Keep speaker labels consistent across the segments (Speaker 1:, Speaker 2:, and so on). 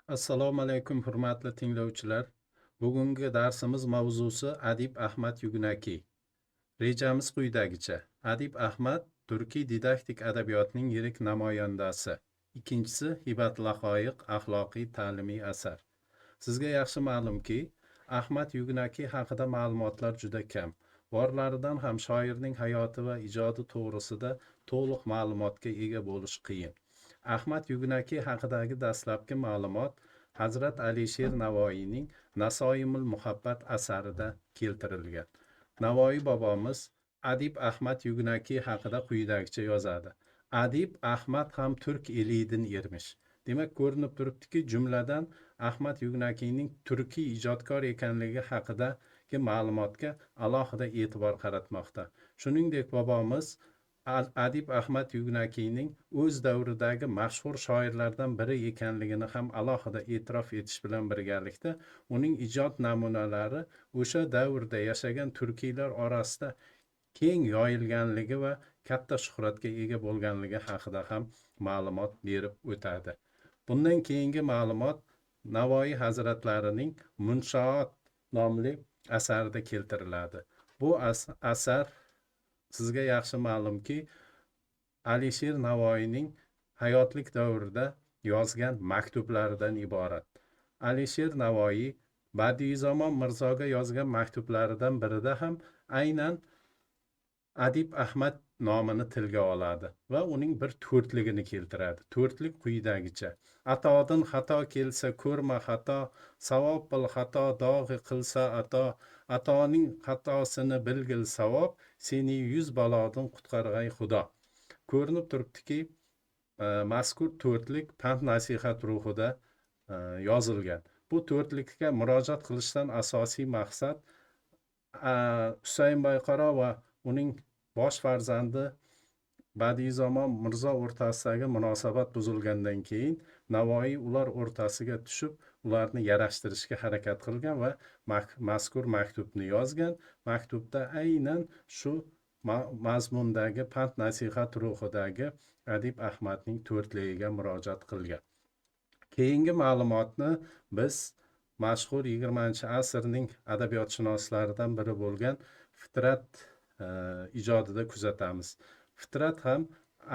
Speaker 1: Assalomu alaykum, hurmatli tinglovchilar. Bugungi darsimiz mavzusi Adib Ahmad Yugnaki. Rejamiz quyidagicha. Adib Ahmad turkiy didaktik adabiyotning yirik namoyandasi. Ikkinchisi Hibat Laqoyiq axloqiy ta'limiy asar. Sizga yaxshi ma'lumki, Ahmad Yugnaki haqida ma'lumotlar juda kam. Borlaridan ham shoirning hayoti va ijodi to'g'risida to'liq ma'lumotga ega bo'lish qiyin. Ahmad Yugnaki haqidagi dastlabki ma'lumot Hazrat Alisher Navoiyning Nasoimul Muhabbat asarida keltirilgan. Navoiy bobomiz Adib Ahmad Yugnaki haqida quyidagicha yozadi. Adib Ahmad ham turk eliydin ermish. Demak, ko'rinib turibdiki, jumladan Ahmad Yugnakining turkiy ijodkor ekanligi haqidagi ma'lumotga alohida e'tibor qaratmoqda. Shuningdek, bobomiz Adib Ahmad Yugnakining o'z davridagi mashhur shoirlardan biri ekanligini ham alohida e'tirof etish bilan birgalikda uning ijod namunalari o'sha davrda yashagan turkiylar orasida keng yoyilganligi va katta shuhratga ega bo'lganligi haqida ham ma'lumot berib o'tadi. Bundan keyingi ma'lumot Navoiy hazratlarining Munshoot nomli asarida keltiriladi. Bu asar sizga yaxshi ma'lumki, Alisher Navoiyning hayotlik davrida yozgan maktublaridan iborat. Alisher Navoiy Badiiy Mirzoga yozgan maktublaridan birida ham aynan Adib Ahmad nomini tilga oladi va uning bir to'rtligini keltiradi. To'rtlik quyidagicha: Atodan xato kelsa ko'rma xato, savob bil xato dog'i qilsa ato, atoning xatosini bilgil savob, seni 100 balodan qutqarg'ay xudo. Ko'rinib turibdiki, mazkur to'rtlik pand nasihat ruhida yozilgan. Bu to'rtlikka murojaat qilishdan asosiy maqsad Husayn Boyqaro va uning bosh farzandi Badiiy Mirzo o'rtasidagi munosabat buzilgandan keyin Navoiy ular o'rtasiga tushib, ularni yarashtirishga harakat qilgan va mazkur maktubni yozgan. Maktubda aynan shu mazmundagi pand nasihat ruhidagi Adib Ahmadning to'rtligiga murojaat qilgan. Keyingi ma'lumotni biz mashhur 20-asrning adabiyotshunoslaridan biri bo'lgan Fitrat ijodida kuzatamiz. Fitrat ham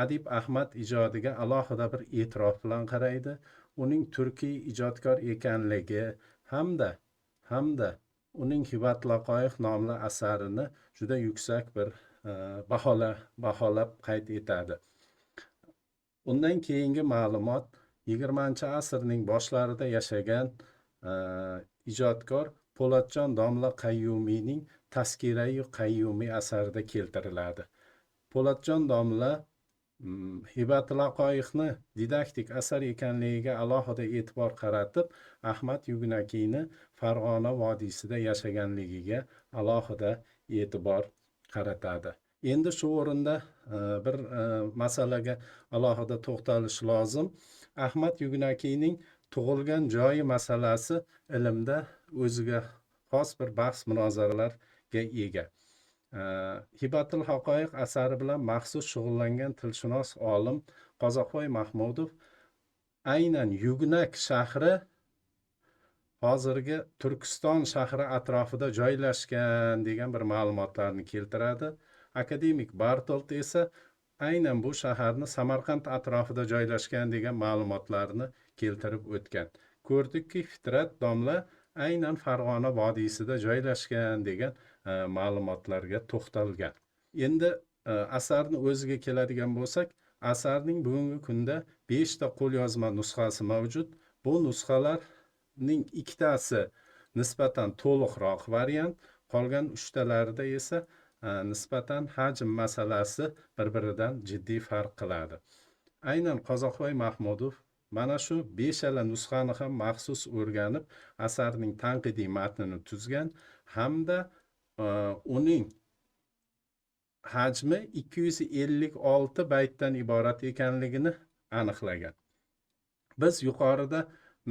Speaker 1: Adib Ahmad ijodiga alohida bir e'tirof bilan qaraydi. Uning turkiy ijodkor ekanligi hamda uning Hibat Laqoyiq nomli asarini juda yuksak bir baholab qayd etadi. Undan keyingi ma'lumot 20-asrning boshlarida yashagan ijodkor Po'latjon domla Qayyumiyning Taskira-yu Qayyumiy asarida keltiriladi. Po'latjon domla Hibat Laqoyiqni didaktik asar ekanligiga alohida e'tibor qaratib, Ahmad Yugnakiyni Farg'ona vodiysida yashaganligiga alohida e'tibor qaratadi. Endi shu o'rinda bir masalaga alohida to'xtalish lozim. Ahmad Yugnakiyning tug'ilgan joyi masalasi ilmda o'ziga xos bir bahs munozaralarga ega. Hibatul Haqoiq asari bilan maxsus shug'ullangan tilshunos olim Qozoqboy Mahmudov aynan Yugnak shahri hozirgi Turkiston shahri atrofida joylashgan degan bir ma'lumotlarni keltiradi. Akademik Bartolt esa aynan bu shaharni Samarqand atrofida joylashgan degan ma'lumotlarni keltirib o'tgan. Ko'rdikki, Fitrat domla aynan Farg'ona vodiysida joylashgan degan ma'lumotlarga to'xtalgan. Endi asarni o'ziga keladigan bo'lsak, asarning bugungi kunda 5 ta qo'lyozma nusxasi mavjud. Bu nusxalarning ikkitasi nisbatan to'liqroq variant, qolgan 3 talarida esa nisbatan hajm masalasi bir-biridan jiddiy farq qiladi. Aynan Qozoqboy Mahmudov mana shu 5 nusxani ham maxsus o'rganib, asarning tanqidiy matnini tuzgan hamda uning hajmi 256 baytdan iborat ekanligini aniqlagan. Biz yuqorida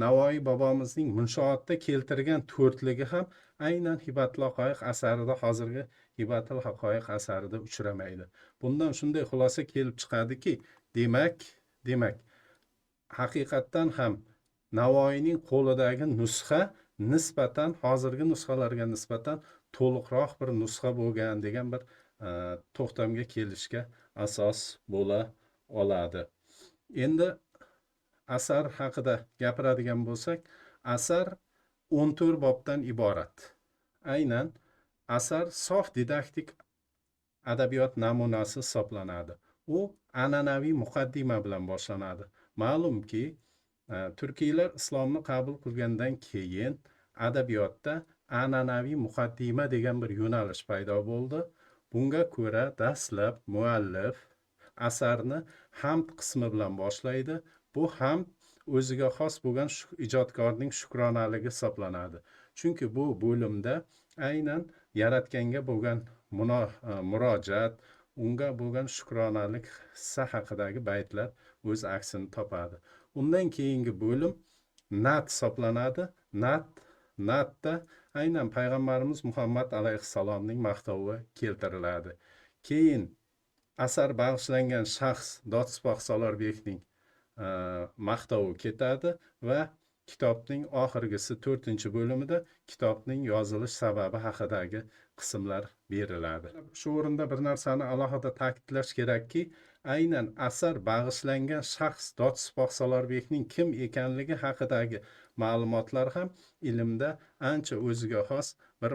Speaker 1: Navoiy bobomizning Munshootda keltirgan to'rtligi ham aynan Hibat Laqoyiq asarida, hozirgi Hibatul Haqoiq asarida uchramaydi. Bundan shunday xulosa kelib chiqadiki, demak, haqiqatdan ham Navoiyning qo'lidagi nusxa nisbatan hozirgi nusxalarga nisbatan to'liqroq bir nusxa bo'lgan degan bir to'xtamga kelishga asos bo'la oladi. Endi asar haqida gapiradigan bo'lsak, asar 14 bobdan iborat. Aynan asar sof didaktik adabiyot namunasi hisoblanadi. U an'anaviy muqaddima bilan boshlanadi. Ma'lumki, turkiylar islomni qabul qilgandan keyin adabiyotda an'anaviy muqaddima degan bir yo'nalish paydo bo'ldi. Bunga ko'ra dastlab muallif asarni hamd qismi bilan boshlaydi. Bu hamd o'ziga xos bo'lgan ijodkorning shukronaligi hisoblanadi. Chunki bu bo'limda aynan yaratganga bo'lgan murojaat, unga bo'lgan shukronalik hissa haqidagi baytlar o'z aksini topadi. Undan keyingi bo'lim nat hisoblanadi. Natda aynan payg'ambarimiz Muhammad alayhissalomning maqtovi keltiriladi. Keyin asar bag'ishlangan shaxs Dodspoq Solorbekning maqtovi ketadi va kitobning oxirgisi 4-bo'limida kitobning yozilish sababi haqidagi qismlar beriladi. Shu o'rinda bir narsani alohida ta'kidlash kerakki, aynan asar bag'ishlangan shaxs Dodspoq Solorbekning kim ekanligi haqidagi ma'lumotlar ham ilmda ancha o'ziga xos bir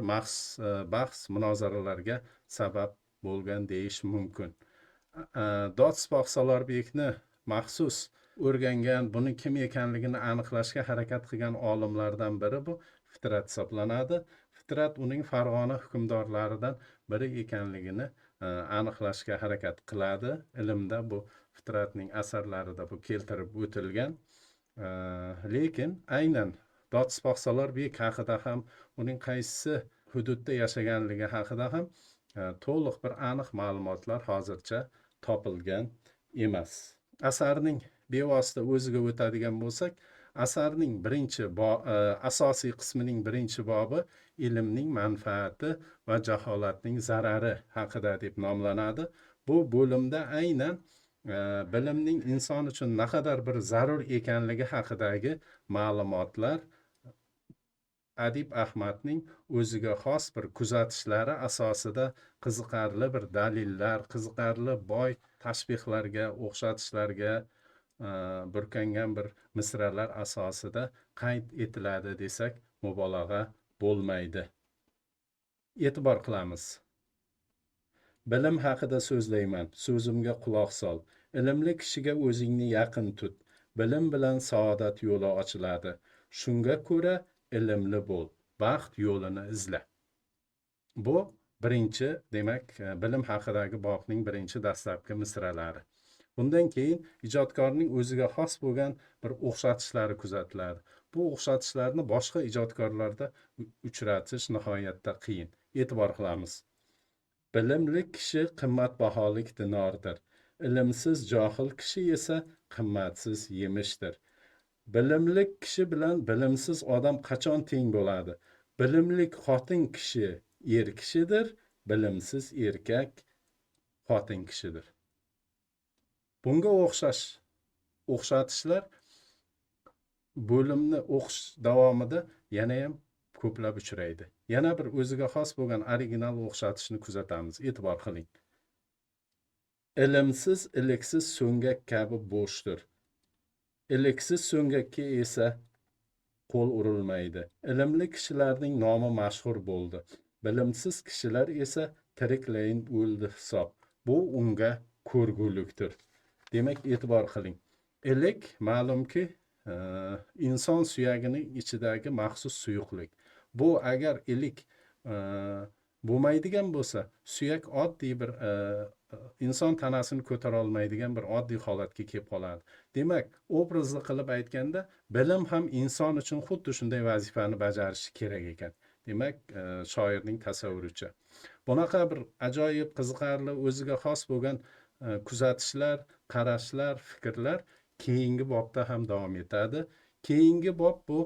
Speaker 1: bahs munozaralarga sabab bo'lgan deyish mumkin. Dodspoq Solorbekni maxsus o'rgangan, buni kim ekanligini aniqlashga harakat qilgan olimlardan biri bu Fitrat hisoblanadi. Fitrat uning Farg'ona hukmdorlaridan biri ekanligini aniqlashga harakat qiladi. Ilmda bu Fitratning asarlarida bu keltirib o'tilgan. Lekin aynan Dodspoq Solorbek haqida ham, uning qaysi hududda yashaganligi haqida ham to'liq bir aniq ma'lumotlar hozircha topilgan emas. Asarning bevosita o'ziga o'tadigan bo'lsak, asarning asosiy qismining birinchi bobi ilmning manfaati va jaholatning zarari haqida deb nomlanadi. Bu bo'limda aynan bilimning inson uchun naqadar bir zarur ekanligi haqidagi ma'lumotlar Adib Ahmadning o'ziga xos bir kuzatishlari asosida qiziqarli bir dalillar, qiziqarli boy tashbihlarga, o'xshatishlarga burkangan bir misralar asosida qayd etiladi desak mubolag'a bo'lmaydi. E'tibor qilamiz. Bilim haqida so'zlayman, so'zimga quloq sol. Ilmli kishiga o'zingni yaqin tut. Bilim bilan saodat yo'li ochiladi. Shunga ko'ra ilmli bo'l, baxt yo'lini izla. Bu birinchi, demak, bilim haqidagi bobning birinchi dastlabki misralari. Bundan keyin ijodkorning o'ziga xos bo'lgan bir o'xshatishlari kuzatiladi. Bu o'xshatishlarni boshqa ijodkorlarda uchratish nihoyatda qiyin. E'tibor qilamiz. Bilimli kishi qimmatbaholik dinordir. Ilmsiz johil kishi esa qimmatsiz yemishdir. Bilimli kishi bilan bilimsiz odam qachon teng bo'ladi? Bilimli xotin kishi er kishidir, bilimsiz erkak xotin kishidir. Bunga o'xshatishlar bo'limni o'qish davomida yana ham ko'plab uchraydi. Yana bir o'ziga xos bo'lgan original o'xshatishni kuzatamiz. E'tibor qiling. Ilmsiz iliksiz so'ngak kabi bo'shdir. Iliksiz so'ngakka esa qo'l urilmaydi. Ilmli kishilarning nomi mashhur bo'ldi. Bilimsiz kishilar esa tiriklayin o'ldi hisob. Bu unga ko'rgulikdir. Demak, e'tibor qiling. Ilik ma'lumki inson suyagining ichidagi maxsus suyuqlik. Bu agar ilik bo'lmaydigan bo'lsa, suyak oddiy bir inson tanasini ko'tara olmaydigan bir oddiy holatga kelib qoladi. Demak, obrazli qilib aytganda, bilim ham inson uchun xuddi shunday vazifani bajarishi kerak ekan. Demak, shoirning tasavvuricha. Bunaqa bir ajoyib, qiziqarli, o'ziga xos bo'lgan kuzatishlar, qarashlar, fikrlar keyingi bobda ham davom etadi. Keyingi bob bu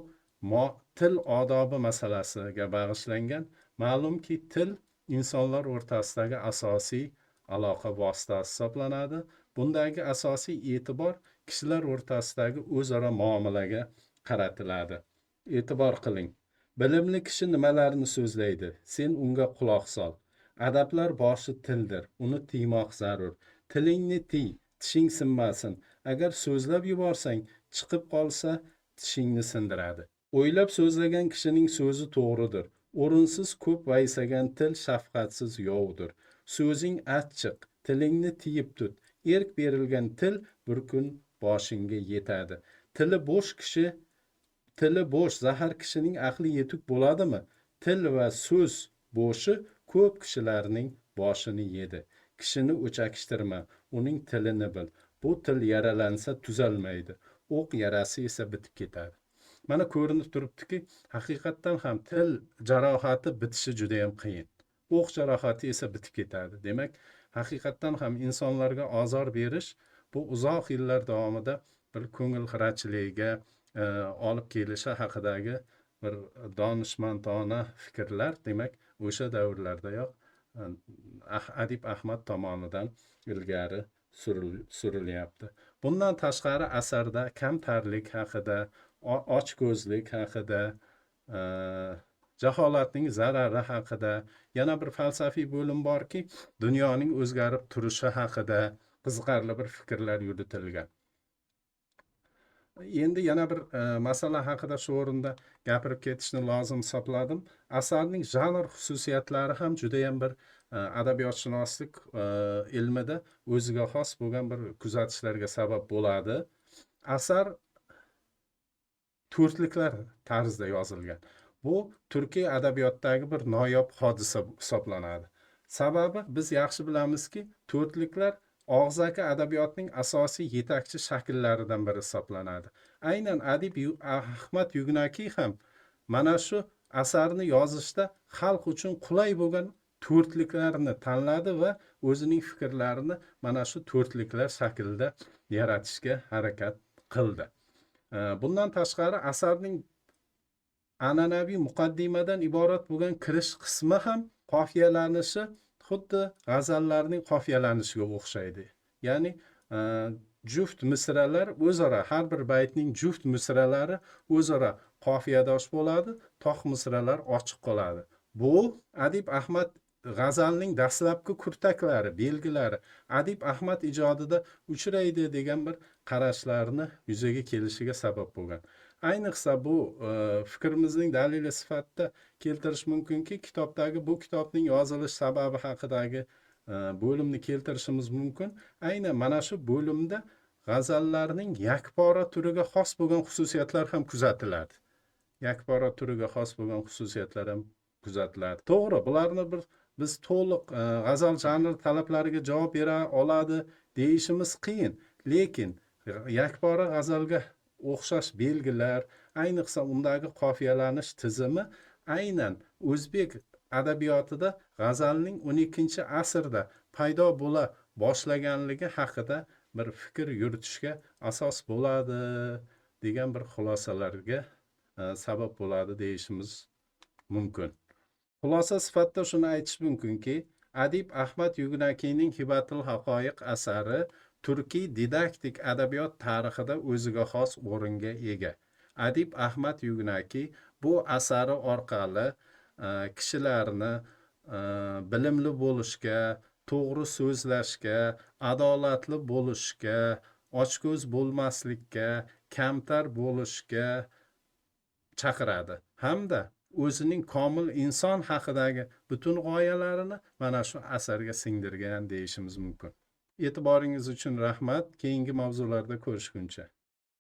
Speaker 1: til odobi masalasiga bag'ishlangan. Ma'lumki, til insonlar o'rtasidagi asosiy aloqa vositasi hisoblanadi. Bundagi asosiy e'tibor kishilar o'rtasidagi o'zaro muomalaga qaratiladi. E'tibor qiling. Bilimli kishi nimalarni so'zlaydi? Sen unga quloq sol. Adablar boshi tildir. Uni tiymoq zarur. Tilingni tiy, tishing sinmasin. Agar so'zlab yuborsang, chiqib qolsa, tishingni sindiradi. O'ylab so'zlagan kishining so'zi to'g'ridir. O'rinsiz ko'p vaysagan til shafqatsiz yovdir. So'zing achchiq, tilingni tiyib tut. Erk berilgan til bir kun boshingga yetadi. Tili bo'sh zahar kishining aqli yetuk bo'ladimi? Til va so'z bo'shi ko'p kishilarning boshini yedi. Kishini o'chakishtirma, uning tilini bil. Bu til yaralansa tuzalmaydi. O'q yarasi esa bitib ketadi. Mana ko'rinib turibdiki, haqiqatdan ham til jarohati bitishi juda ham qiyin. O'q jarohati esa bitib ketadi. Demak, haqiqatdan ham insonlarga ozor berish bu uzoq yillar davomida bir ko'ngil xirachiligiga olib kelishi haqidagi bir donishmandona fikrlar, demak, o'sha davrlardayoq Adib Ahmad tomonidan ilgari surilyapti. Bundan tashqari asarda kamtarlik haqida, ochko'zlik haqida, jaholatning zarari haqida, yana bir falsafiy bo'lim borki, dunyoning o'zgarib turishi haqida qiziqarli bir fikrlar yuritilgan. Endi yana bir masala haqida shu o'rinda gapirib ketishni lozim hisobladim. Asarning janr xususiyatlari ham juda ham bir adabiyotshunoslik ilmida o'ziga xos bo'lgan bir kuzatishlarga sabab bo'ladi. Asar to'rtliklar tarzida yozilgan. Bu turkiy adabiyotdagi bir noyob hodisa hisoblanadi. Sababi biz yaxshi bilamizki, to'rtliklar og'zaki adabiyotning asosiy yetakchi shakllaridan biri hisoblanadi. Aynan Adib Ahmad Yugnaki ham mana shu asarni yozishda xalq uchun qulay bo'lgan to'rtliklarni tanladi va o'zining fikrlarini mana shu to'rtliklar shaklida yaratishga harakat qildi. Bundan tashqari asarning an'anaviy muqaddimadan iborat bo'lgan kirish qismi ham qofiyalanishi xuddi g'azallarning qofiyalanishiga o'xshaydi. Ya'ni juft misralar o'zaro, har bir baytning juft misralari o'zaro qofiyadosh bo'ladi, toq misralar ochiq qoladi. Bu Adib Ahmad g'azalning dastlabki kurtaklari, belgilari Adib Ahmad ijodida uchraydi degan bir qarashlarni yuzaga kelishiga sabab bo'lgan. Ayniqsa bu fikrimizning dalili sifatida keltirish mumkinki, bu kitobning yozilish sababi haqidagi bo'limni keltirishimiz mumkin. Aynan mana shu bo'limda g'azallarning yakpora turiga xos bo'lgan xususiyatlar ham kuzatiladi. To'g'ri, bularni biz to'liq g'azal janri talablariga javob bera oladi deyishimiz qiyin, lekin yakpora g'azalga o'xshash belgilar, ayniqsa undagi qofiyalanish tizimi aynan o'zbek adabiyotida g'azalning 12-asrda paydo bo'la boshlaganligi haqida bir fikr yuritishga asos bo'ladi degan bir xulosalarga sabab bo'ladi deyishimiz mumkin. Xulosa sifatida shuni aytish mumkinki, Adib Ahmad Yugnakining Hibatul Haqoiq asari turkiy didaktik adabiyot tarixida o'ziga xos o'ringa ega. Adib Ahmad Yugnaki bu asari orqali kishilarni bilimli bo'lishga, to'g'ri so'zlashga, adolatli bo'lishga, ochko'z bo'lmaslikka, kamtar bo'lishga chaqiradi. Hamda o'zining komil inson haqidagi butun g'oyalarini mana shu asarga singdirgan deyishimiz mumkin. E'tiboringiz uchun rahmat. Keyingi mavzularda ko'rishguncha.